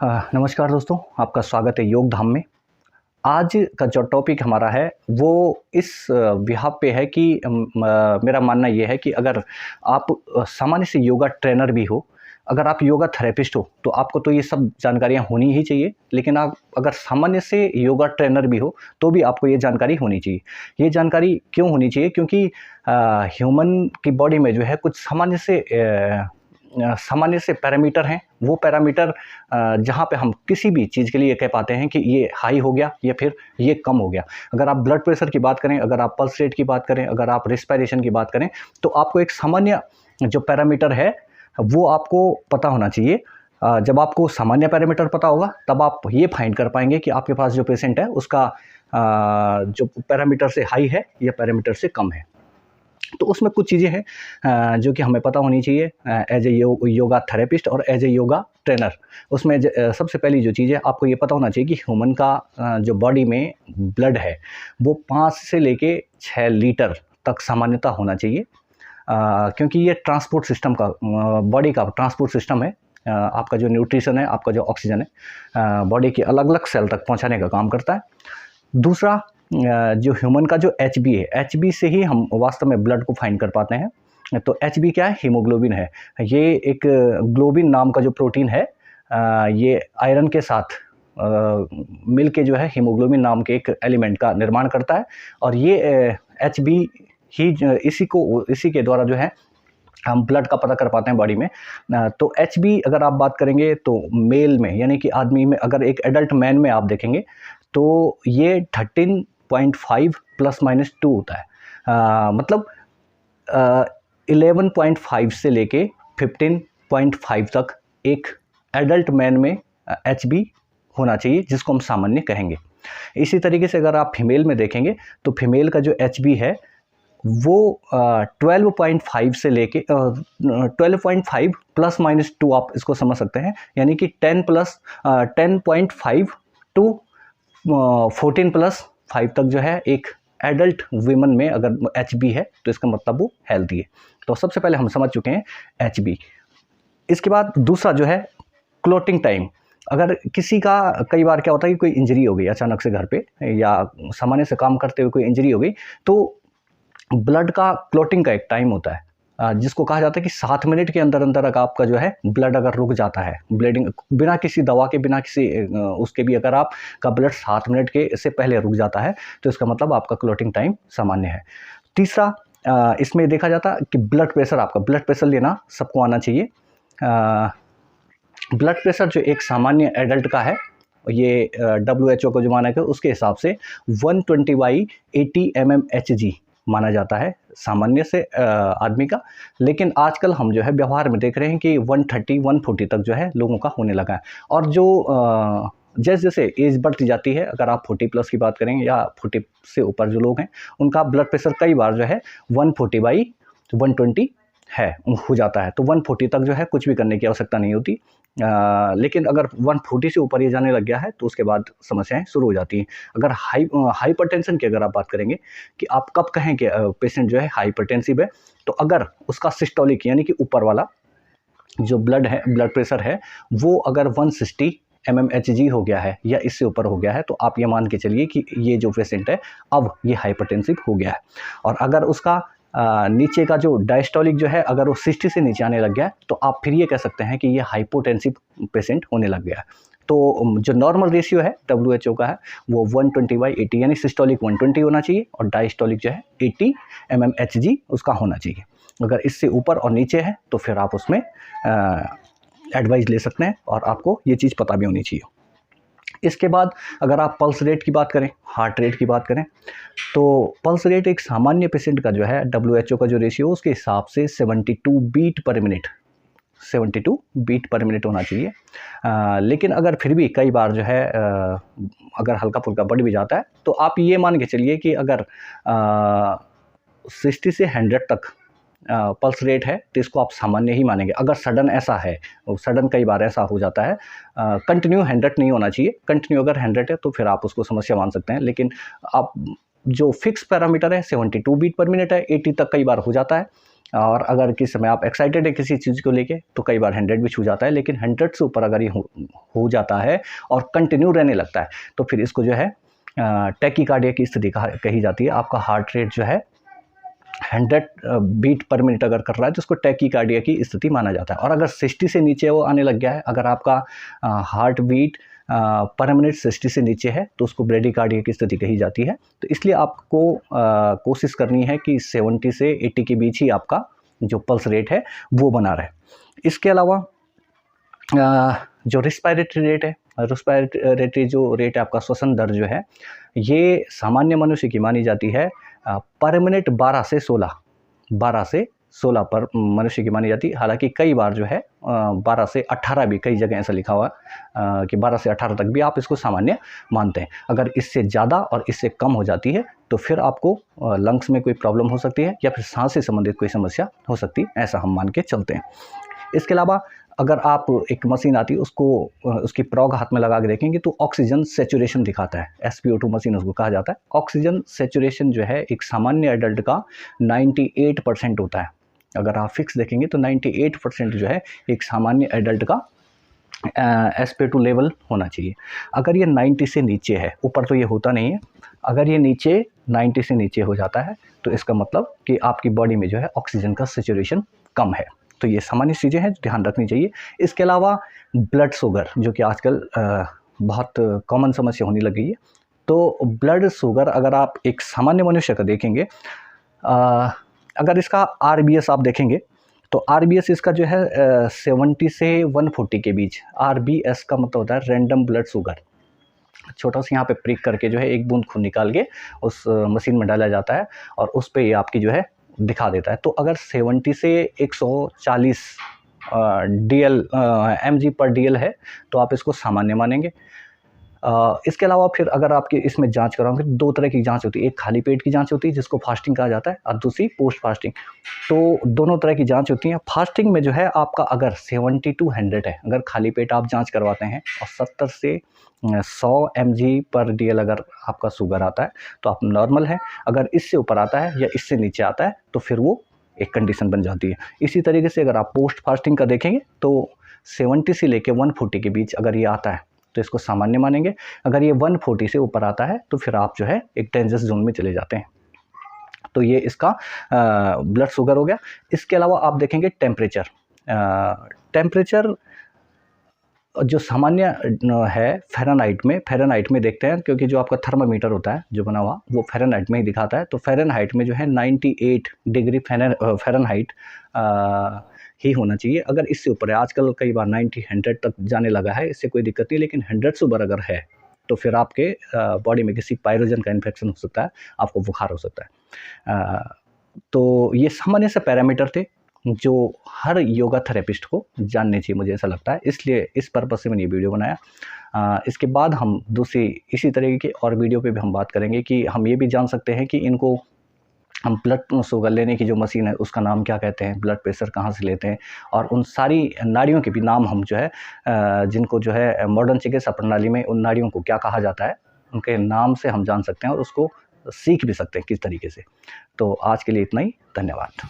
नमस्कार दोस्तों, आपका स्वागत है योग धाम में। आज का जो टॉपिक हमारा है वो इस बिहाफ़ पे है कि मेरा मानना ये है कि अगर आप सामान्य से योगा ट्रेनर भी हो, अगर आप योगा थेरेपिस्ट हो, तो आपको तो ये सब जानकारियाँ होनी ही चाहिए। लेकिन आप अगर सामान्य से योगा ट्रेनर भी हो, तो भी आपको ये जानकारी होनी चाहिए। ये जानकारी क्यों होनी चाहिए? क्योंकि ह्यूमन की बॉडी में जो है कुछ सामान्य से पैरामीटर हैं। वो पैरामीटर जहाँ पे हम किसी भी चीज़ के लिए कह पाते हैं कि ये हाई हो गया या फिर ये कम हो गया। अगर आप ब्लड प्रेशर की बात करें, अगर आप पल्स रेट की बात करें, अगर आप रेस्पिरेशन की बात करें, तो आपको एक सामान्य जो पैरामीटर है वो आपको पता होना चाहिए। जब आपको सामान्य पैरामीटर पता होगा तब आप ये फाइंड कर पाएंगे कि आपके पास जो पेशेंट है उसका जो पैरामीटर से हाई है या पैरामीटर से कम है। तो उसमें कुछ चीज़ें हैं जो कि हमें पता होनी चाहिए एज ए योगा थेरेपिस्ट और एज ए योगा ट्रेनर। उसमें सबसे पहली जो चीज़ है, आपको ये पता होना चाहिए कि ह्यूमन का जो बॉडी में ब्लड है वो 5 से लेके 6 लीटर तक सामान्यता होना चाहिए। क्योंकि ये ट्रांसपोर्ट सिस्टम का बॉडी का ट्रांसपोर्ट सिस्टम है। आपका जो न्यूट्रिशन है, आपका जो ऑक्सीजन है, बॉडी के अलग अलग सेल तक पहुंचाने का काम करता है। दूसरा, जो ह्यूमन का जो एचबी है, एचबी से ही हम वास्तव में ब्लड को फाइंड कर पाते हैं। तो एचबी क्या है? हीमोग्लोबिन है। ये एक ग्लोबिन नाम का जो प्रोटीन है, ये आयरन के साथ मिल के जो है हीमोग्लोबिन नाम के एक एलिमेंट का निर्माण करता है। और ये एचबी ही इसी के द्वारा जो है हम ब्लड का पता कर पाते हैं बॉडी में। तो एचबी अगर आप बात करेंगे तो मेल में, यानी कि आदमी में, अगर एक एडल्ट मैन में आप देखेंगे तो ये 13.5 ±2 होता है। मतलब 11.5 से लेके 15.5 तक एक एडल्ट मैन में एचबी होना चाहिए, जिसको हम सामान्य कहेंगे। इसी तरीके से अगर आप फीमेल में देखेंगे तो फीमेल का जो एचबी है वो 12.5 से लेके 12.5 ±2 आप इसको समझ सकते हैं। यानी कि 10.5 टू 14+5 तक जो है एक एडल्ट वीमन में अगर एचबी है तो इसका मतलब वो हेल्दी है। तो सबसे पहले हम समझ चुके हैं एचबी। इसके बाद दूसरा जो है क्लोटिंग टाइम। अगर किसी का कई बार क्या होता है कि कोई इंजरी हो गई अचानक से घर पे, या सामान्य से काम करते हुए कोई इंजरी हो गई, तो ब्लड का क्लोटिंग का एक टाइम होता है जिसको कहा जाता है कि 7 मिनट के अंदर अंदर अगर आपका जो है ब्लड अगर रुक जाता है, ब्लीडिंग बिना किसी दवा के, बिना किसी उसके भी अगर आपका ब्लड 7 मिनट के से पहले रुक जाता है तो इसका मतलब आपका क्लोटिंग टाइम सामान्य है। तीसरा, इसमें देखा जाता है कि ब्लड प्रेशर, आपका ब्लड प्रेशर लेना सबको आना चाहिए। ब्लड प्रेशर जो एक सामान्य एडल्ट का है, ये WHO का जो मानक है उसके हिसाब से 120/80 mmHg माना जाता है सामान्य से आदमी का। लेकिन आजकल हम जो है व्यवहार में देख रहे हैं कि 130-140 तक जो है लोगों का होने लगा है। और जो जैसे जैसे एज बढ़ती जाती है, अगर आप 40+ की बात करेंगे या 40 से ऊपर जो लोग हैं, उनका ब्लड प्रेशर कई बार जो है 140/120 है हो जाता है। तो 140 तक जो है कुछ भी करने की आवश्यकता नहीं होती। लेकिन अगर 140 से ऊपर ये जाने लग गया है तो उसके बाद समस्याएं शुरू हो जाती हैं। अगर हाइपरटेंशन की अगर आप बात करेंगे कि आप कब कहें कि पेशेंट जो है हाइपरटेंसिव है, तो अगर उसका सिस्टोलिक यानी कि ऊपर वाला जो ब्लड है, ब्लड प्रेशर है, वो अगर 160 mmHg हो गया है या इससे ऊपर हो गया है, तो आप ये मान के चलिए कि ये जो पेशेंट है अब ये हाइपरटेंसिव हो गया है। और अगर उसका नीचे का जो डायस्टोलिक जो है अगर वो 60 से नीचे आने लग गया है, तो आप फिर ये कह सकते हैं कि ये हाइपोटेंसिव पेशेंट होने लग गया है। तो जो नॉर्मल रेशियो है WHO का है वो 120/80, यानी सिस्टोलिक 120 होना चाहिए और डायस्टोलिक जो है 80 mmHg उसका होना चाहिए। अगर इससे ऊपर और नीचे है तो फिर आप उसमें एडवाइस ले सकते हैं और आपको ये चीज़ पता भी होनी चाहिए। इसके बाद अगर आप पल्स रेट की बात करें, हार्ट रेट की बात करें, तो पल्स रेट एक सामान्य पेशेंट का जो है WHO का जो रेशियो उसके हिसाब से 72 बीट पर मिनट, 72 बीट पर मिनट होना चाहिए। लेकिन अगर फिर भी कई बार जो है अगर हल्का फुल्का बढ़ भी जाता है, तो आप ये मान के चलिए कि अगर 60 से 100 तक पल्स रेट है तो इसको आप सामान्य ही मानेंगे। अगर सडन ऐसा है, सडन कई बार ऐसा हो जाता है, कंटिन्यू 100 नहीं होना चाहिए। कंटिन्यू अगर 100 है तो फिर आप उसको समस्या मान सकते हैं। लेकिन आप जो फिक्स पैरामीटर है 72 बीट पर मिनट है, 80 तक कई बार हो जाता है। और अगर किस समय आप एक्साइटेड है किसी चीज़ को लेके तो कई बार 100 भी छू जाता है, लेकिन 100 से ऊपर अगर ये हो जाता है और कंटिन्यू रहने लगता है तो फिर इसको जो है टैकीकार्डिया की स्थिति कही जाती है। आपका हार्ट रेट जो है 100 बीट पर मिनट अगर कर रहा है तो उसको टैकीकार्डिया की स्थिति माना जाता है। और अगर 60 से नीचे वो आने लग गया है, अगर आपका हार्ट बीट पर मिनट 60 से नीचे है तो उसको ब्रेडिकार्डिया की स्थिति कही जाती है। तो इसलिए आपको कोशिश करनी है कि 70 से 80 के बीच ही आपका जो पल्स रेट है वो बना रहे। इसके अलावा जो रिस्पायरेटरी रेट है, रिस्पायरेटरी जो रेट है आपका श्वसन दर जो है, ये सामान्य मनुष्य की मानी जाती है पर मिनट 12 से 16 पर मनुष्य की मानी जाती है। हालांकि कई बार जो है 12 से 18 भी, कई जगह ऐसा लिखा हुआ कि 12 से 18 तक भी आप इसको सामान्य मानते हैं। अगर इससे ज़्यादा और इससे कम हो जाती है तो फिर आपको लंग्स में कोई प्रॉब्लम हो सकती है या फिर सांस से संबंधित कोई समस्या हो सकती है, ऐसा हम मान के चलते हैं। इसके अलावा अगर आप एक मशीन आती है उसको उसकी प्रॉग हाथ में लगा के देखेंगे तो ऑक्सीजन सेचुरेशन दिखाता है, SpO2 मशीन उसको कहा जाता है। ऑक्सीजन सेचुरेशन जो है एक सामान्य एडल्ट का 98% होता है। अगर आप फिक्स देखेंगे तो 98% जो है एक सामान्य एडल्ट का SpO2 लेवल होना चाहिए। अगर ये 90 से नीचे है, ऊपर तो ये होता नहीं है, अगर ये नीचे 90 से नीचे हो जाता है तो इसका मतलब कि आपकी बॉडी में जो है ऑक्सीजन का सेचुरेशन कम है। तो ये सामान्य चीज़ें हैं जो ध्यान रखनी चाहिए। इसके अलावा ब्लड शुगर, जो कि आजकल बहुत कॉमन समस्या होने लगी है, तो ब्लड शुगर अगर आप एक सामान्य मनुष्य का देखेंगे, अगर इसका RBS आप देखेंगे तो RBS इसका जो है 70 से 140 के बीच। RBS का मतलब होता है रैंडम ब्लड शुगर। छोटा सा यहाँ पे प्रिक करके जो है एक बूंद खून निकाल के उस मशीन में डाला जाता है और उस पे ये आपकी जो है दिखा देता है। तो अगर 70 से 140 DL mg पर DL है तो आप इसको सामान्य मानेंगे। इसके अलावा फिर अगर आपकी इसमें जांच कराओगे, दो तरह की जांच होती है, एक खाली पेट की जांच होती है जिसको फास्टिंग कहा जाता है और दूसरी पोस्ट फास्टिंग। तो दोनों तरह की जांच होती हैं। फास्टिंग में जो है आपका अगर 70 to 100 है, अगर खाली पेट आप जांच करवाते हैं और 70 से 100 mg पर DL अगर आपका शुगर आता है तो आप नॉर्मल है। अगर इससे ऊपर आता है या इससे नीचे आता है तो फिर वो एक कंडीशन बन जाती है। इसी तरीके से अगर आप पोस्ट फास्टिंग का देखेंगे तो 70 से लेके 140 के बीच अगर ये आता है तो इसको सामान्य मानेंगे। अगर ये 140 से ऊपर आता है तो फिर आप जो है एक डेंजरस जोन में चले जाते हैं। तो ये इसका ब्लड शुगर हो गया। इसके अलावा आप देखेंगे टेम्परेचर। टेम्परेचर जो सामान्य है फ़ारेनहाइट में देखते हैं, क्योंकि जो आपका थर्मामीटर होता है जो बना हुआ वो फ़ारेनहाइट में ही दिखाता है। तो फ़ारेनहाइट में जो है 98 डिग्री फ़ारेनहाइट ही होना चाहिए। अगर इससे ऊपर है, आजकल कई बार 90 100 तक जाने लगा है, इससे कोई दिक्कत नहीं, लेकिन 100 से ऊपर अगर है तो फिर आपके बॉडी में किसी पायरोजन का इन्फेक्शन हो सकता है, आपको बुखार हो सकता है। तो ये सामान्य से पैरामीटर थे जो हर योगा थेरेपिस्ट को जानने चाहिए, मुझे ऐसा लगता है, इसलिए इस पर्पज़ से मैंने ये वीडियो बनाया। इसके बाद हम दूसरी इसी तरह की और वीडियो पे भी हम बात करेंगे कि हम ये भी जान सकते हैं कि इनको हम ब्लड शुगर लेने की जो मशीन है उसका नाम क्या कहते हैं, ब्लड प्रेशर कहाँ से लेते हैं, और उन सारी नाड़ियों के भी नाम हम जो है जिनको जो है मॉडर्न चिकित्सा प्रणाली में उन नाड़ियों को क्या कहा जाता है, उनके नाम से हम जान सकते हैं और उसको सीख भी सकते हैं किस तरीके से। तो आज के लिए इतना ही, धन्यवाद।